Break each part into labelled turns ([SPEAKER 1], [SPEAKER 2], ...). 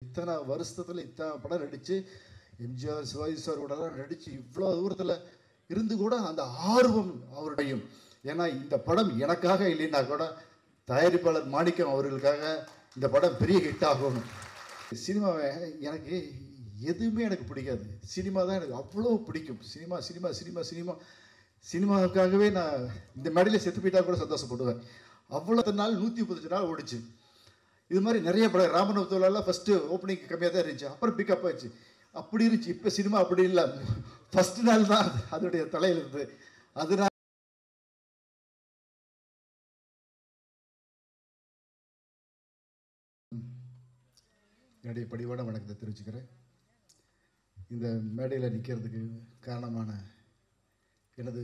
[SPEAKER 1] இத்தனை வருஷத்துல இத்தனை படம் நடிச்சு எம்ஜிஆர் சிவாஜி சார் கூட நடிச்சு இவ்வளோ தூரத்தில் இருந்து கூட அந்த ஆர்வம் அவருடையும். ஏன்னா இந்த படம் எனக்காக இல்லைன்னா கூட தயாரிப்பாளர் மாணிக்கம் அவர்களுக்காக இந்த படம் பெரிய ஹிட் ஆகணும். சினிமாவை எனக்கு எதுவுமே எனக்கு பிடிக்காது, சினிமா தான் எனக்கு அவ்வளோ பிடிக்கும். சினிமா சினிமா சினிமா சினிமா சினிமாவுக்காகவே நான் இந்த மேடையில் செத்து போயிட்டா கூட சந்தோஷப்படுவேன். அவ்வளோ நாள் 135 நாள் ஓடிச்சு. இது மாதிரி நிறைய படம் ராமநாதபுரத்துலலாம் ஃபஸ்ட்டு ஓப்பனிங் கம்மியாக தான் இருந்துச்சு, அப்புறம் பிக்கப் ஆச்சு. அப்படி இருந்துச்சு. இப்போ சினிமா அப்படி இல்லை, ஃபஸ்ட்டு நாள் தான் அதோடைய தலையில் இருந்து. அதனால என்னுடைய பணிவான வணக்கத்தை தெரிவிச்சுக்கிறேன். இந்த மேடையில் நிற்கிறதுக்கு காரணமான எனது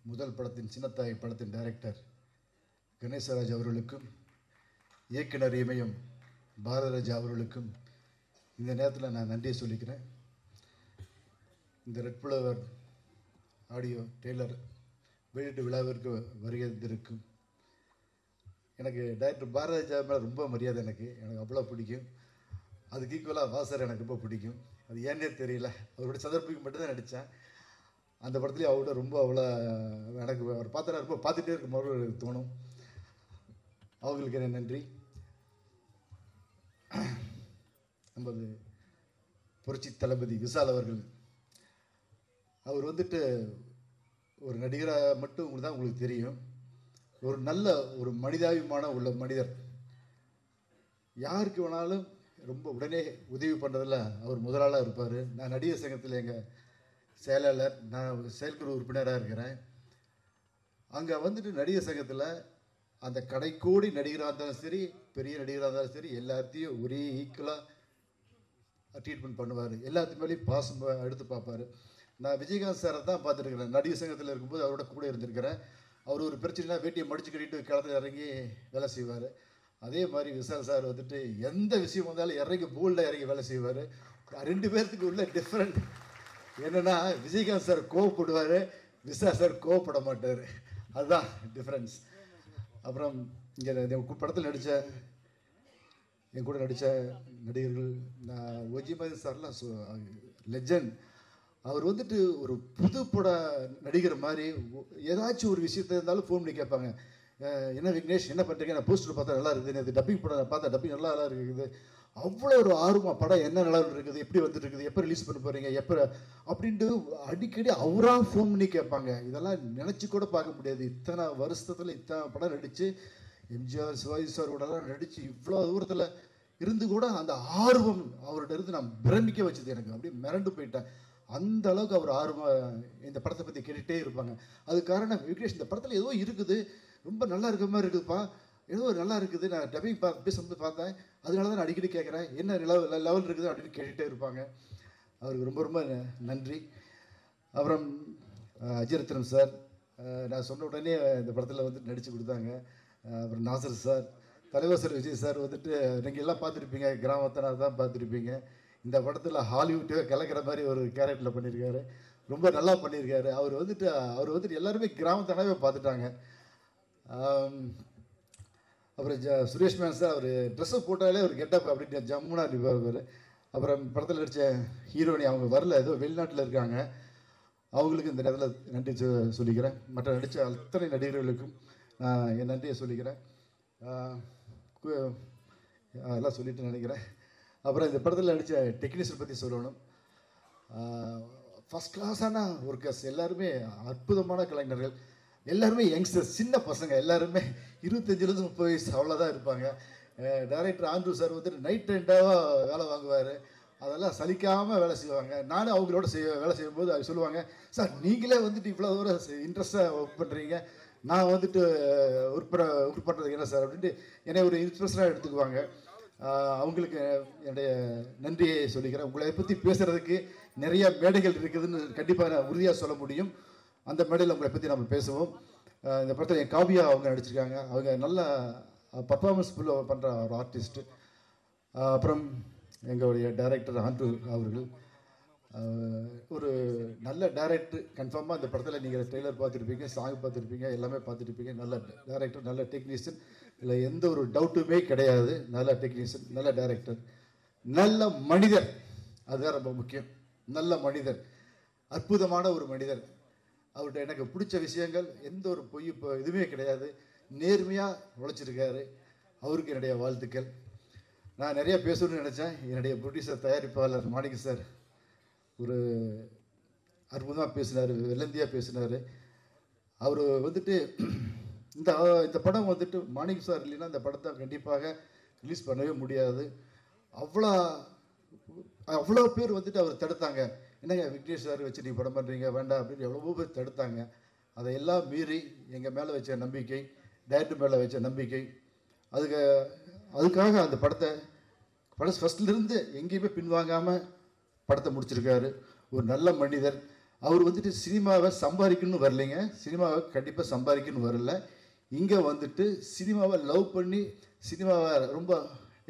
[SPEAKER 1] முதல் படத்தின் சின்னத்தாய் படத்தின் டைரக்டர் கணேசராஜ் அவர்களுக்கும் இயக்குனர் இமயம் பாரதராஜா அவர்களுக்கும் இந்த நேரத்தில் நான் நன்றியை சொல்லிக்கிறேன். இந்த ரெட் புலவர் ஆடியோ டெய்லர் வெளியீட்டு விழாவிற்கு வருகிறதுக்கும் எனக்கு டைரக்டர் பாரதராஜா மேலே ரொம்ப மரியாதை. எனக்கு அவ்வளோ பிடிக்கும். அதுக்கு ஈக்குவலாக வாசர் எனக்கு ரொம்ப பிடிக்கும். அது ஏன்னே தெரியல, அவருடைய சந்தர்ப்பத்துக்கு மட்டும்தான் நடித்தேன். அந்த படத்துலேயே அவரோட ரொம்ப அவ்வளோ எனக்கு அவர் பார்த்தா ரொம்ப பார்த்துட்டே இருக்கும் போது தோணும். அவங்களுக்கு என்ன நன்றி. நமது புரட்சி தளபதி விஷால் அவர்கள், அவர் வந்துட்டு ஒரு நடிகராக மட்டும் தான் உங்களுக்கு தெரியும், ஒரு நல்ல ஒரு மனிதாபிமான உள்ள மனிதர். யாருக்கு வேணாலும் ரொம்ப உடனே உதவி பண்ணுறதில் அவர் முதலாளாக இருப்பார். நான் நடிகர் சங்கத்தில் எங்கள் செயலாளர், நான் செயற்குழு உறுப்பினராக இருக்கிறேன். அங்கே வந்துட்டு நடிகர் சங்கத்தில் அந்த கடைக்கோடி நடிகராக இருந்தாலும் சரி, பெரிய நடிகராக இருந்தாலும் சரி, எல்லாத்தையும் ஒரே ஈக்குவலாக ட்ரீட்மெண்ட் பண்ணுவார். எல்லாத்துக்கு மேலேயும் பாசம் எடுத்து பார்ப்பார். நான் விஜயகாந்த் சாரை தான் பார்த்துருக்கிறேன். நடிகர் சங்கத்தில் இருக்கும்போது அவரோட கூட இருந்திருக்கிறேன். அவர் ஒரு பிரச்சனைனா வேட்டியை மடிச்சு கட்டிட்டு களத்தில் இறங்கி வேலை செய்வார். அதே மாதிரி விஷால் சார் வந்துட்டு எந்த விஷயம் வந்தாலும் இறங்கி போல்டாக இறங்கி வேலை செய்வார். ரெண்டு பேர்த்துக்கு உள்ள டிஃப்ரெண்ட் என்னென்னா, விஜயகாந்த் சார் கோவப்படுவார், விஷால் சார் கோவப்பட மாட்டார். அதுதான் டிஃப்ரென்ஸ். அப்புறம் இங்கே படத்தில் நடித்த என் கூட நடித்த நடிகர்கள், நான் ஒஜிமதி சார்லாம் லெஜண்ட். அவர் வந்துட்டு ஒரு புது பட நடிகர் மாதிரி ஏதாச்சும் ஒரு விஷயத்த இருந்தாலும் ஃபோன் பண்ணி கேட்பாங்க. என்ன விக்னேஷ் என்ன பண்ணுறீங்க, நான் போஸ்டர் பார்த்தா நல்லா இருக்குது, அது டப்பிங் படம் நான் பார்த்தா டப்பிங் நல்லா இருக்குது. அவ்வளோ ஒரு ஆர்வம், படம் என்ன நல்லா இருக்குது, எப்படி வந்துட்டு இருக்குது, எப்போ ரிலீஸ் பண்ண போகிறீங்க, எப்போ அப்படின்ட்டு அடிக்கடி அவராக ஃபோன் பண்ணி கேட்பாங்க. இதெல்லாம் நினச்சி கூட பார்க்க முடியாது. இத்தனை வருஷத்தில் இத்தனை படம் நடித்து எம்ஜிஆர் சிவாஜி சார் கூடலாம் நடித்து இவ்வளோ தூரத்தில் இருந்து கூட அந்த ஆர்வம் அவர்கிட்ட இருந்து நான் பிரமிக்க வச்சது. எனக்கு அப்படியே மிரண்டு போயிட்டேன். அந்த அளவுக்கு அவர் ஆர்வம் இந்த படத்தை பற்றி கேட்டுகிட்டே இருப்பாங்க. அது காரணம், விக்னேஷ் இந்த படத்தில் ஏதோ இருக்குது, ரொம்ப நல்லா இருக்கிற மாதிரி இருக்குதுப்பா, ஏதோ நல்லா இருக்குது, நான் டப்பிங் பேசும்போது பார்த்தேன், அதனால தான் நான் அடிக்கடி கேட்குறேன், என்ன லெவல் இருக்குது அப்படின்னு கேட்டுகிட்டே இருப்பாங்க. அவருக்கு ரொம்ப ரொம்ப நன்றி. அப்புறம் அஜிரத்னம் சார், நான் சொன்ன உடனே இந்த படத்தில் வந்து நடித்து கொடுத்தாங்க. அப்புறம் நாசர் சார், தலைவர் சார், விஜய் சார் வந்துட்டு நீங்கள் எல்லாம் பார்த்துருப்பீங்க, கிராமத்தனாக தான் பார்த்துருப்பீங்க. இந்த படத்தில் ஹாலிவுட்டே கலக்கிற மாதிரி ஒரு கேரக்டரில் பண்ணியிருக்காரு, ரொம்ப நல்லா பண்ணியிருக்காரு. அவர் வந்துட்டு எல்லாருமே கிராமத்தனாவே பார்த்துட்டாங்க. அப்புறம் சுரேஷ் மேன் சார், அவர் ட்ரெஸ்ஸை போட்டாலே ஒரு கெட்டப் அப்படின்னு ஜம்முனா இருப்பார். அப்புறம் படத்தில் நடித்த ஹீரோனி, அவங்க வரல, ஏதோ வெளிநாட்டில் இருக்காங்க, அவங்களுக்கு இந்த நேரத்தில் நன்றி சொல்லிக்கிறேன். மற்ற நடித்த அத்தனை நடிகர்களுக்கும் என் நன்றியை சொல்லிக்கிறேன். அதெல்லாம் சொல்லிட்டு நினைக்கிறேன். அப்புறம் இந்த படத்தில் நடித்த டெக்னீஷியன் பற்றி சொல்லணும். ஃபஸ்ட் கிளாஸான ஒர்க்கர்ஸ், எல்லாருமே அற்புதமான கலைஞர்கள், எல்லாருமே யங்ஸ்டர்ஸ், சின்ன பசங்க, எல்லாருமே 25 வயசு அவ்வளோதான் இருப்பாங்க. டைரக்டர் ஆண்ட்ரூ சார் வந்துட்டு நைட் ரெண்டாக வேலை வாங்குவார், அதெல்லாம் சலிக்காமல் வேலை செய்வாங்க. நானும் அவங்களோட வேலை செய்யும்போது அவங்க சொல்லுவாங்க, சார் நீங்களே வந்துட்டு இவ்வளோ தூரம் இன்ட்ரெஸ்ட்டாக ஒர்க் பண்ணுறீங்க, நான் வந்துட்டு ஒர்க் பண்ணுறதுக்கு என்ன சார் அப்படின்ட்டு என்னை ஒரு இன்ஸ்பிரேஷனாக எடுத்துக்குவாங்க. அவங்களுக்கு என்னுடைய நன்றியை சொல்லிக்கிறேன். உங்களை பற்றி பேசுகிறதுக்கு நிறைய மேடைகள் இருக்குதுன்னு கண்டிப்பாக நான் உறுதியாக சொல்ல முடியும். அந்த மேடையில் உங்களை பற்றி நம்ம பேசுவோம். இந்த படத்தில் என் காவியா அவங்க நடிச்சிருக்காங்க, அவங்க நல்ல பர்ஃபார்மன்ஸ் பண்ணுற ஒரு ஆர்டிஸ்ட்டு. அப்புறம் எங்களுடைய டைரக்டர் ஆண்ட்ரூ அவர்கள், ஒரு நல்ல டைரக்டர். கன்ஃபார்மாக இந்த படத்தில் நீங்கள் ட்ரெய்லர் பார்த்துருப்பீங்க, சாங் பார்த்துருப்பீங்க, எல்லாமே பார்த்துருப்பீங்க. நல்ல டைரக்டர், நல்ல டெக்னீஷியன், இல்லை எந்த ஒரு டவுட்டுமே கிடையாது. நல்ல டெக்னீஷியன், நல்ல டைரக்டர். நல்ல மனிதர், அதுதான் ரொம்ப முக்கியம். நல்ல மனிதர், அற்புதமான ஒரு மனிதர். அவர்கிட்ட எனக்கு பிடிச்ச விஷயங்கள் எந்த ஒரு பொய் இதுவுமே கிடையாது. நேர்மையாக உழைச்சிருக்காரு. அவருக்கு என்னுடைய வாழ்த்துக்கள். நான் நிறைய பேசணும்னு நினச்சேன். என்னுடைய ப்ரொடியூசர் தயாரிப்பாளர் மாணிக்கம் சார் ஒரு அற்புதமாக பேசினார், வெள்ளந்தியாக பேசினார். அவர் வந்துட்டு இந்த படம் வந்துட்டு மாணிக்கம் சார் இல்லைன்னா இந்த படத்தை கண்டிப்பாக ரிலீஸ் பண்ணவே முடியாது. அவ்வளோ பேர் வந்துட்டு அவர் தடுத்தாங்க. என்னங்க விக்னேஷ் சார் வச்சு நீங்கள் படம் பண்ணுறீங்க வேண்டாம் அப்படின்னு எவ்வளவோ பேர் தடுத்தாங்க. அதையெல்லாம் மீறி எங்கள் மேலே வச்ச நம்பிக்கை, டைரக்டர் மேலே வச்ச நம்பிக்கை, அதுக்காக அந்த படத்தை ஃபஸ்ட்லேருந்து எங்கேயுமே பின்வாங்காமல் படத்தை முடிச்சிருக்காரு. ஒரு நல்ல மனிதர். அவர் வந்துட்டு சினிமாவை சம்பாதிக்கணும்னு வரலைங்க, சினிமாவை கண்டிப்பாக சம்பாதிக்கணும்னு வரல. இங்கே வந்துட்டு சினிமாவை லவ் பண்ணி சினிமாவை ரொம்ப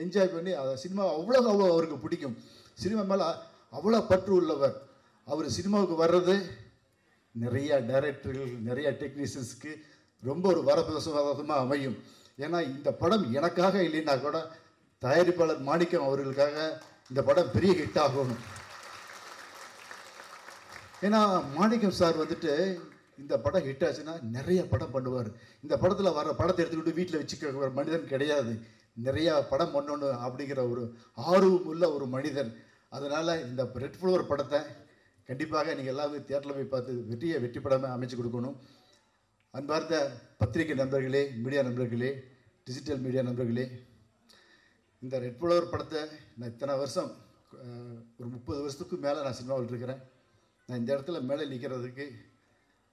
[SPEAKER 1] என்ஜாய் பண்ணி அதை சினிமா அவ்வளோ அவருக்கு பிடிக்கும். சினிமா மேலே அவ்வளோ பற்று உள்ளவர். அவர் சினிமாவுக்கு வர்றது நிறையா டைரக்டர்கள், நிறையா டெக்னீஷியன்ஸுக்கு ரொம்ப ஒரு வரப்பிரசாதமாக அமையும். ஏன்னா இந்த படம் எனக்காக இல்லைன்னா கூட தயாரிப்பாளர் மாணிக்கம் அவர்களுக்காக இந்த படம் பெரிய ஹிட் ஆகணும். ஏன்னா மாணிக்கம் சார் வந்துட்டு இந்த படம் ஹிட் ஆச்சுன்னா நிறைய படம் பண்ணுவார். இந்த படத்தில் வர படத்தை எடுத்துக்கிட்டு வீட்டில் வச்சுக்க மனிதன் கிடையாது. நிறையா படம் பண்ணணும் அப்படிங்கிற ஒரு ஆர்வம் உள்ள ஒரு மனிதன். அதனால் இந்த ரெட் ஃப்ளவர் படத்தை கண்டிப்பாக நீங்கள் எல்லாமே தியேட்டரில் போய் பார்த்து வெற்றி படமாக அமைச்சு கொடுக்கணும். அன்பார்ந்த பத்திரிகை நண்பர்களே, மீடியா நண்பர்களே, டிஜிட்டல் மீடியா நண்பர்களே, இந்த ரெட் ஃப்ளவர் படத்தை நான் இத்தனை வருஷம் ஒரு 30 வருஷத்துக்கு மேலே நான் சினிமாவில் இருக்கிறேன். நான் இந்த இடத்துல மேலே நிற்கிறதுக்கு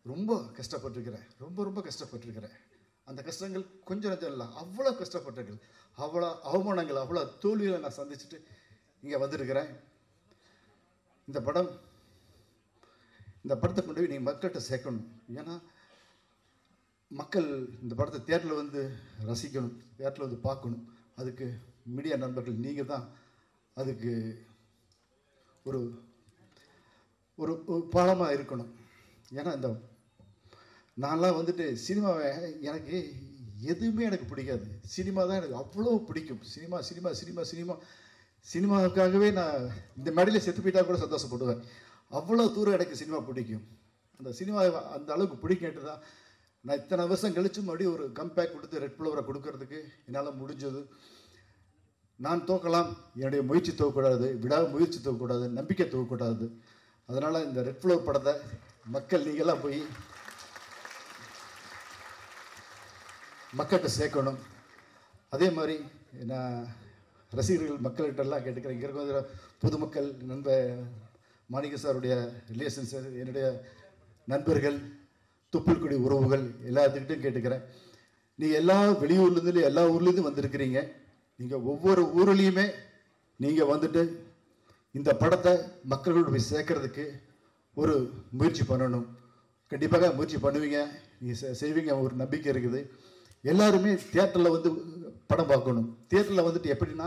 [SPEAKER 1] ரொம்ப கஷ்டப்பட்டுருக்கிறேன். ரொம்ப கஷ்டப்பட்டுருக்கிறேன். அந்த கஷ்டங்கள் கொஞ்சம் நஞ்சம் இல்லை, அவ்வளோ கஷ்டப்பட்டிருக்கிறேன். அவ்வளோ அவமானங்கள், அவ்வளோ தோல்விகளை நான் சந்திச்சுட்டு இங்கே வந்திருக்கிறேன். இந்த படத்தை கொண்டு போய் நீங்கள் மக்கள்கிட்ட சேர்க்கணும். ஏன்னா மக்கள் இந்த படத்தை தியேட்டரில் வந்து ரசிக்கணும், தியேட்டரில் வந்து பார்க்கணும். அதுக்கு மீடியா நண்பர்கள் நீங்கள் தான் அதுக்கு ஒரு ஒரு பாலமாக இருக்கணும். ஏன்னா நான்லாம் வந்துட்டு சினிமாவை எனக்கு எதுவுமே எனக்கு பிடிக்காது. சினிமா தான் எனக்கு அவ்வளோ பிடிக்கும். சினிமாவுக்காகவே நான் இந்த மேடையில் செத்து போயிட்டா கூட சந்தோஷப்படுவேன். அவ்வளோ தூரம் எனக்கு சினிமா பிடிக்கும். அந்த சினிமா அந்த அளவுக்கு பிடிக்கிட்டு தான் நான் இத்தனை வருஷம் கழிச்சு மறுபடியும் ஒரு கம்பேக் கொடுத்து ரெட் ஃப்ளவரை கொடுக்கறதுக்கு என்னால் முடிஞ்சது. நான் தோக்கலாம், என்னுடைய முயற்சி தோக்கக்கூடாது, முயற்சி தோக்கக்கூடாது, நம்பிக்கை தோக்கக்கூடாது. அதனால் இந்த ரெட் ஃப்ளவர் படத்தை மக்கள் நீங்களாம் போய் மக்கள்கிட்ட சேர்க்கணும். அதே மாதிரி நான் ரசிகர்கள் மக்கள்கிட்டலாம் கேட்டுக்கிறேன். இங்கே இருக்கிற பொதுமக்கள், மாணிக்க சாருடைய ரிலேஷன்ஸ், என்னுடைய நண்பர்கள், துப்புல்குடி உறவுகள் எல்லாத்துக்கிட்டும் கேட்டுக்கிறேன். நீங்கள் எல்லா வெளியூர்லேருந்து எல்லா ஊர்லேருந்து வந்திருக்கிறீங்க. நீங்கள் ஒவ்வொரு ஊர்லேயுமே நீங்கள் வந்துட்டு இந்த படத்தை மக்களோடு போய் சேர்க்கறதுக்கு ஒரு முயற்சி பண்ணணும். கண்டிப்பாக முயற்சி பண்ணுவீங்க, நீங்கள் செய்வீங்க, ஒரு நம்பிக்கை இருக்குது. எல்லாருமே தியேட்டரில் வந்து படம் பார்க்கணும். தியேட்டரில் வந்துட்டு எப்படின்னா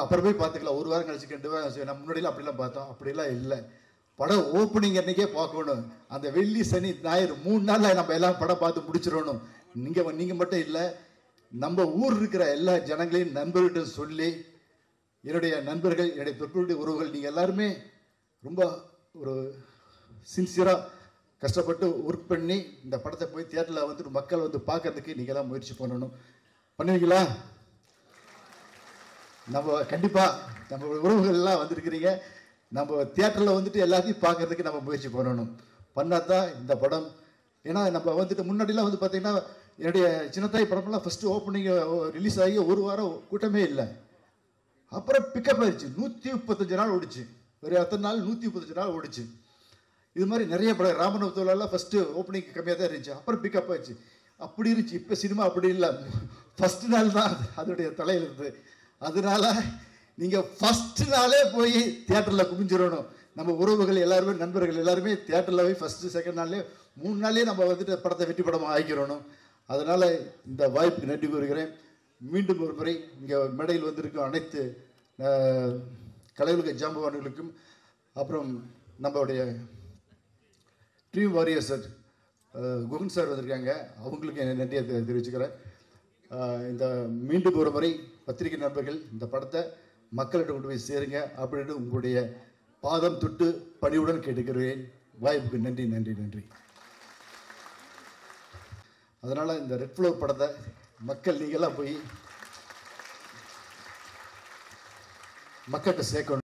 [SPEAKER 1] அப்புறம் போய் பார்த்துக்கலாம், ஒரு வாரம் கழிச்சு 2 வாரம் கழிச்சு. நம்ம முன்னாடிலாம் அப்படிலாம் பார்த்தோம், அப்படிலாம் இல்லை. படம் ஓப்பனிங் அன்றைக்கே பார்க்கணும். அந்த வெள்ளி சனி ஞாயிறு 3 நாளில் நம்ம எல்லாம் படம் பார்த்து முடிச்சிடணும். நீங்கள் மட்டும் இல்லை, நம்ம ஊர் இருக்கிற எல்லா ஜனங்களையும் நண்பர்கிட்ட சொல்லி, என்னுடைய நண்பர்கள், என்னுடைய தொற்றுடைய உறவுகள், நீங்கள் எல்லாருமே ரொம்ப ஒரு சின்சியராக கஷ்டப்பட்டு ஒர்க் பண்ணி இந்த படத்தை போய் தியேட்டரில் வந்துட்டு மக்கள் வந்து பார்க்கறதுக்கு நீங்கள்லாம் முயற்சி பண்ணணும். பண்ணுவீங்களா? நம்ம கண்டிப்பாக நம்ம உறவுகள் எல்லாம் வந்திருக்கிறீங்க. நம்ம தியேட்டரில் வந்துட்டு எல்லாத்தையும் பார்க்கறதுக்கு நம்ம முயற்சி பண்ணணும். பண்ணால் தான் இந்த படம். ஏன்னா நம்ம வந்துட்டு முன்னாடிலாம் வந்து பார்த்திங்கன்னா என்னுடைய சின்னத்தாய் படமெல்லாம் ஃபஸ்ட்டு ஓப்பனிங் ரிலீஸ் ஆகி ஒரு வாரம் கூட்டமே இல்லை. அப்புறம் பிக்கப் ஆயிடுச்சு. 135 நாள் ஓடிச்சு. ஒரு அத்தனை நாள் 135 நாள் ஓடிச்சு. இது மாதிரி நிறைய படம், ராமநாதத்துலலாம் ஃபஸ்ட்டு ஓப்பனிங் கம்மியாக தான் இருந்துச்சு, அப்புறம் பிக்கப் ஆயிடுச்சு. அப்படி இருந்துச்சு. இப்போ சினிமா அப்படி இல்லை, ஃபஸ்ட்டு நாள் தான் அதோடைய தலையில் இருக்குது. அதனால நீங்கள் ஃபஸ்ட்டு நாளே போய் தியேட்டரில் குமிஞ்சிடணும். நம்ம உறவுகள் எல்லாருமே, நண்பர்கள் எல்லாருமே தியேட்டரில் போய் ஃபஸ்ட்டு செகண்ட் நாள்லேயே 3 நாள்லேயே நம்ம வந்துட்டு படத்தை வெற்றி படமாக ஆக்கிடணும். அதனால் இந்த வாய்ப்புக்கு நன்றி கூறுகிறேன். மீண்டும் ஒரு முறை இங்கே மேடையில் வந்திருக்கும் அனைத்து கலையுலக ஜாம்பவான்களுக்கும், அப்புறம் நம்மளுடைய dream warrior sir Guhan sir வந்திருக்காங்க, அவங்களுக்கு என் நன்றியை தெரிவிச்சுக்கிறேன். இந்த மீண்டும் ஒரு முறை பத்திரிகை நண்பர்கள் இந்த படத்தை மக்கள்கிட்ட கொண்டு போய் சேருங்க அப்படின்னு உங்களுடைய பாதம் தொட்டு பணிவுடன் கேட்டுக்கிறேன். வாய்ப்புக்கு நன்றி நன்றி நன்றி. அதனால் இந்த ரெட் ஃப்ளவர் படத்தை மக்கள் நீங்களாம் போய் மக்கள்கிட்ட சேர்க்கணும்.